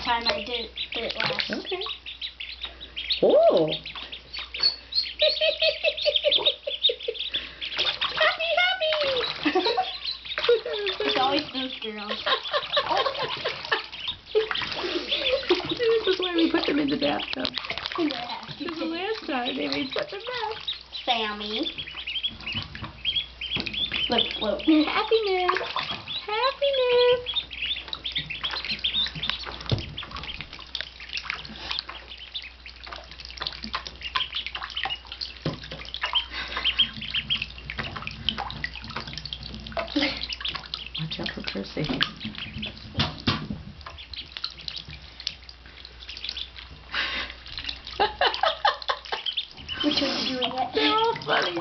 time I did it last. Okay. Oh. Happy. It's always those girls. This is why we put them in the bathtub. Yeah. This is the last time we put them back. Sammy. Flip float. Happiness. Happiness. Watch out for Percy. Which one's doing it? They're all funny.